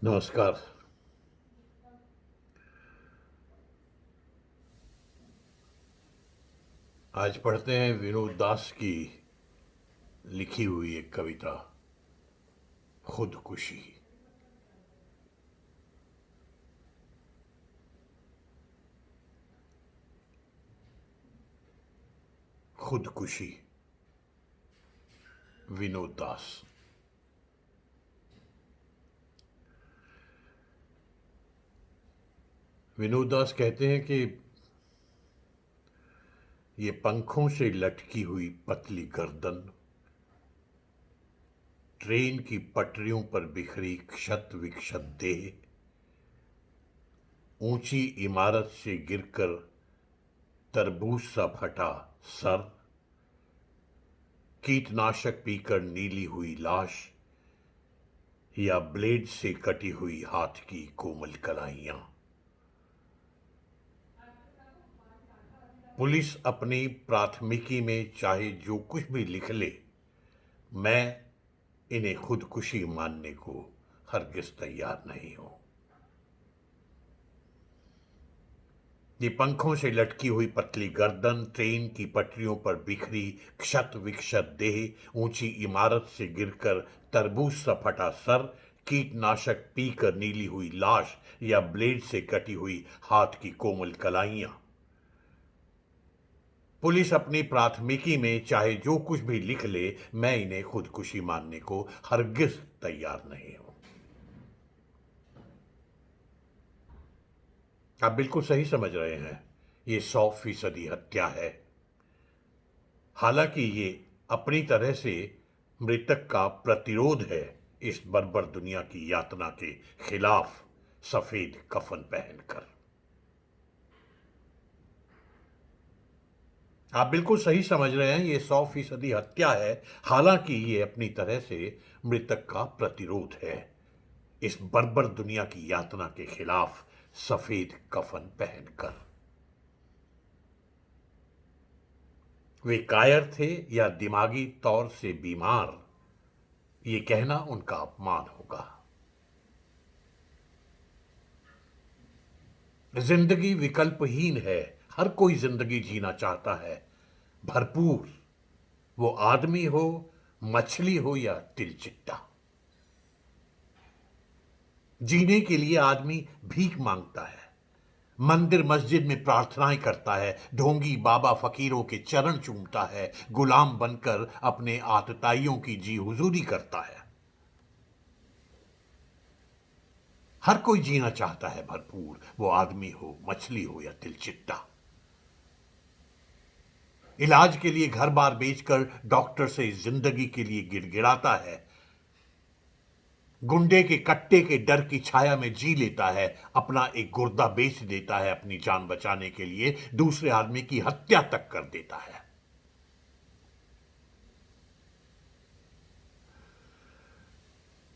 नमस्कार। आज पढ़ते हैं विनोद दास की लिखी हुई एक कविता, खुदकुशी। खुदकुशी, विनोद दास। विनोद दास कहते हैं कि ये पंखों से लटकी हुई पतली गर्दन, ट्रेन की पटरियों पर बिखरी क्षत विक्षत देह, ऊंची इमारत से गिरकर तरबूज सा फटा सर, कीटनाशक पीकर नीली हुई लाश, या ब्लेड से कटी हुई हाथ की कोमल कलाइयां। पुलिस अपनी प्राथमिकी में चाहे जो कुछ भी लिख ले, मैं इन्हें खुदकुशी मानने को हरगिज तैयार नहीं हूं। ये पंखों से लटकी हुई पतली गर्दन, ट्रेन की पटरियों पर बिखरी क्षत विक्षत देह, ऊंची इमारत से गिरकर तरबूज सा फटा सर, कीटनाशक पीकर नीली हुई लाश, या ब्लेड से कटी हुई हाथ की कोमल कलाइयां। पुलिस अपनी प्राथमिकी में चाहे जो कुछ भी लिख ले, मैं इन्हें खुदकुशी मानने को हरगिज तैयार नहीं हूं। आप बिल्कुल सही समझ रहे हैं, ये 100% हत्या है। हालांकि ये अपनी तरह से मृतक का प्रतिरोध है, इस बर्बर दुनिया की यातना के खिलाफ सफेद कफन पहनकर। आप बिल्कुल सही समझ रहे हैं, ये 100% हत्या है। हालांकि ये अपनी तरह से मृतक का प्रतिरोध है, इस बर्बर दुनिया की यातना के खिलाफ सफेद कफन पहनकर। वे कायर थे या दिमागी तौर से बीमार, ये कहना उनका अपमान होगा। जिंदगी विकल्पहीन है, हर कोई जिंदगी जीना चाहता है भरपूर, वो आदमी हो, मछली हो या तिलचिट्टा। जीने के लिए आदमी भीख मांगता है, मंदिर मस्जिद में प्रार्थनाएं करता है, ढोंगी बाबा फकीरों के चरण चूमता है, गुलाम बनकर अपने आतताइयों की जी हुजूरी करता है। हर कोई जीना चाहता है भरपूर, वो आदमी हो, मछली हो या तिलचिट्टा। इलाज के लिए घर बार बेचकर डॉक्टर से जिंदगी के लिए गिड़गिड़ाता है, गुंडे के कट्टे के डर की छाया में जी लेता है, अपना एक गुर्दा बेच देता है अपनी जान बचाने के लिए, दूसरे आदमी की हत्या तक कर देता है।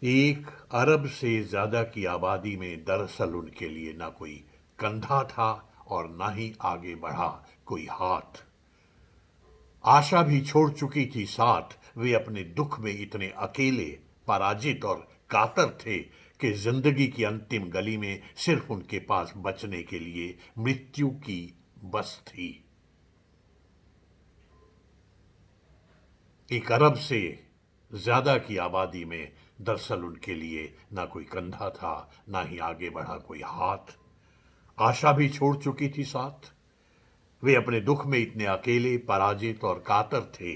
1 अरब से ज्यादा की आबादी में दरअसल उनके लिए ना कोई कंधा था और ना ही आगे बढ़ा कोई हाथ। आशा भी छोड़ चुकी थी साथ, वे अपने दुख में इतने अकेले, पराजित और कातर थे कि जिंदगी की अंतिम गली में सिर्फ उनके पास बचने के लिए मृत्यु की बस थी। 1 अरब से ज्यादा की आबादी में दरअसल उनके लिए ना कोई कंधा था, ना ही आगे बढ़ा कोई हाथ। आशा भी छोड़ चुकी थी साथ, वे अपने दुख में इतने अकेले, पराजित और कातर थे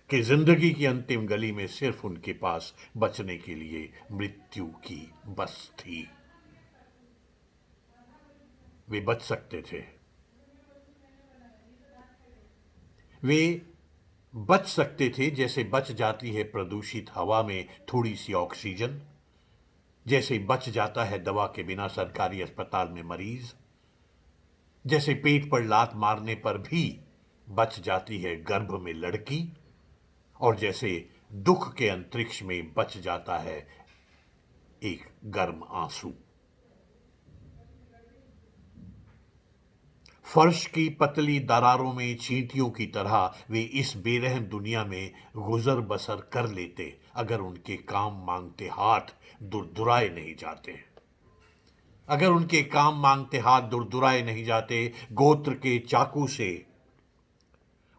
कि जिंदगी की अंतिम गली में सिर्फ उनके पास बचने के लिए मृत्यु की बस थी। वे बच सकते थे, वे बच सकते थे जैसे बच जाती है प्रदूषित हवा में थोड़ी सी ऑक्सीजन, जैसे बच जाता है दवा के बिना सरकारी अस्पताल में मरीज, जैसे पेट पर लात मारने पर भी बच जाती है गर्भ में लड़की, और जैसे दुख के अंतरिक्ष में बच जाता है एक गर्म आंसू। फर्श की पतली दरारों में चींटियों की तरह वे इस बेरहम दुनिया में गुजर बसर कर लेते अगर उनके काम मांगते हाथ दुरदुराए नहीं जाते। अगर उनके काम मांगते हाथ दुरदुराए नहीं जाते, गोत्र के चाकू से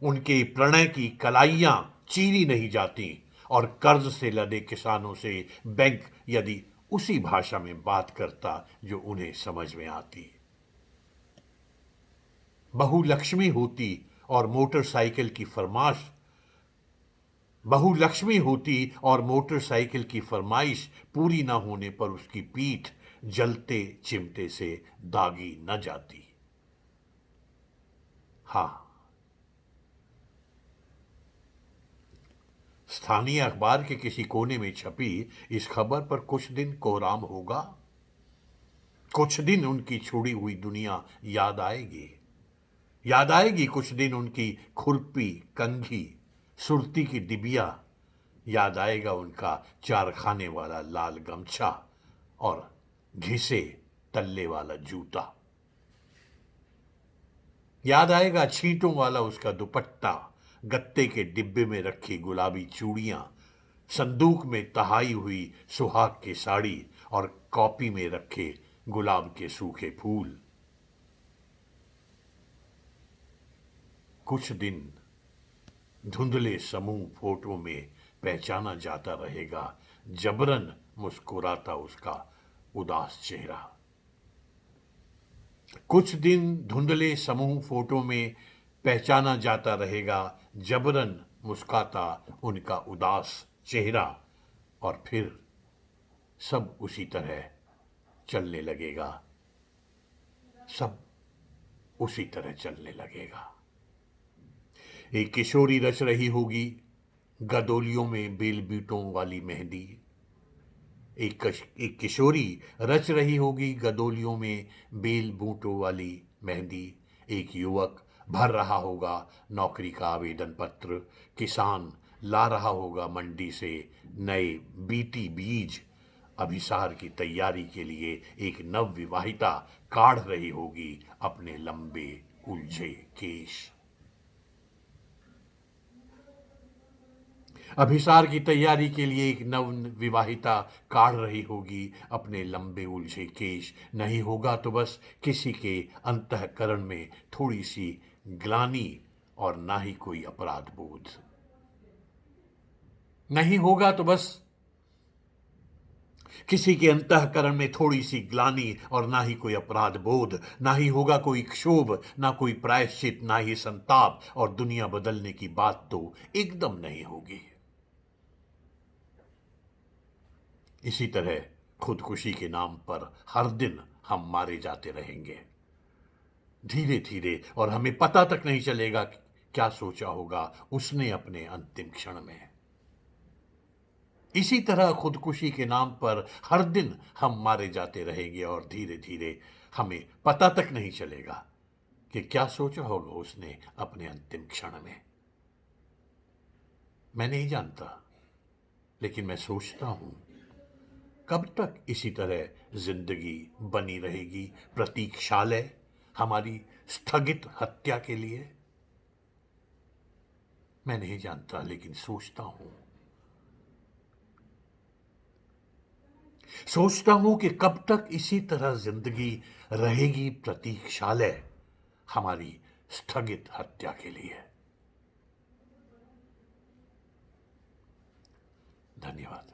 उनके प्रणय की कलाइयां चीरी नहीं जाती और कर्ज से लदे किसानों से बैंक यदि उसी भाषा में बात करता जो उन्हें समझ में आती। बहू लक्ष्मी होती और मोटरसाइकिल की फरमाश बहू लक्ष्मी होती और मोटरसाइकिल की फरमाइश पूरी न होने पर उसकी पीठ जलते चिमटे से दागी न जाती। हां, स्थानीय अखबार के किसी कोने में छपी इस खबर पर कुछ दिन कोराम होगा। कुछ दिन उनकी छोड़ी हुई दुनिया याद आएगी। याद आएगी कुछ दिन उनकी खुरपी कंघी, सुरती की डिबिया। याद आएगा उनका चारखाने वाला लाल गमछा और घिसे तल्ले वाला जूता। याद आएगा छींटों वाला उसका दुपट्टा, गत्ते के डिब्बे में रखी गुलाबी चूड़ियां, संदूक में तहाई हुई सुहाग की साड़ी और कॉपी में रखे गुलाब के सूखे फूल। कुछ दिन धुंधले समूह फोटो में पहचाना जाता रहेगा, जबरन मुस्कुराता उसका उदास चेहरा। कुछ दिन धुंधले समूह फोटो में पहचाना जाता रहेगा, जबरन मुस्काता उनका उदास चेहरा, और फिर सब उसी तरह चलने लगेगा। सब उसी तरह चलने लगेगा। एक किशोरी रच रही होगी गदोलियों में बेल बीटों वाली मेहंदी। एक किशोरी रच रही होगी गदोलियों में बेल बूटों वाली मेहंदी। एक युवक भर रहा होगा नौकरी का आवेदन पत्र। किसान ला रहा होगा मंडी से नए बीटी बीज। अभिसार की तैयारी के लिए एक नव विवाहिता काढ़ रही होगी अपने लंबे उलझे केश। अभिसार की तैयारी के लिए एक नव विवाहिता काढ़ रही होगी अपने लंबे उलझे केश। नहीं होगा तो बस किसी के अंतःकरण में थोड़ी सी ग्लानि और ना ही कोई अपराध बोध। नहीं होगा तो बस किसी के अंतःकरण में थोड़ी सी ग्लानि और ना ही कोई अपराध बोध। ना ही होगा कोई क्षोभ, ना कोई प्रायश्चित, ना ही संताप, और दुनिया बदलने की बात तो एकदम नहीं होगी। इसी तरह खुदकुशी के नाम पर हर दिन हम मारे जाते रहेंगे, धीरे धीरे, और हमें पता तक नहीं चलेगा क्या सोचा होगा उसने अपने अंतिम क्षण में। इसी तरह खुदकुशी के नाम पर हर दिन हम मारे जाते रहेंगे और धीरे धीरे हमें पता तक नहीं चलेगा कि क्या सोचा होगा उसने अपने अंतिम क्षण में। मैं नहीं जानता, लेकिन मैं सोचता हूं कब तक इसी तरह जिंदगी बनी रहेगी प्रतीक्षालय हमारी स्थगित हत्या के लिए। मैं नहीं जानता, लेकिन सोचता हूं कि कब तक इसी तरह जिंदगी रहेगी प्रतीक्षालय हमारी स्थगित हत्या के लिए। धन्यवाद।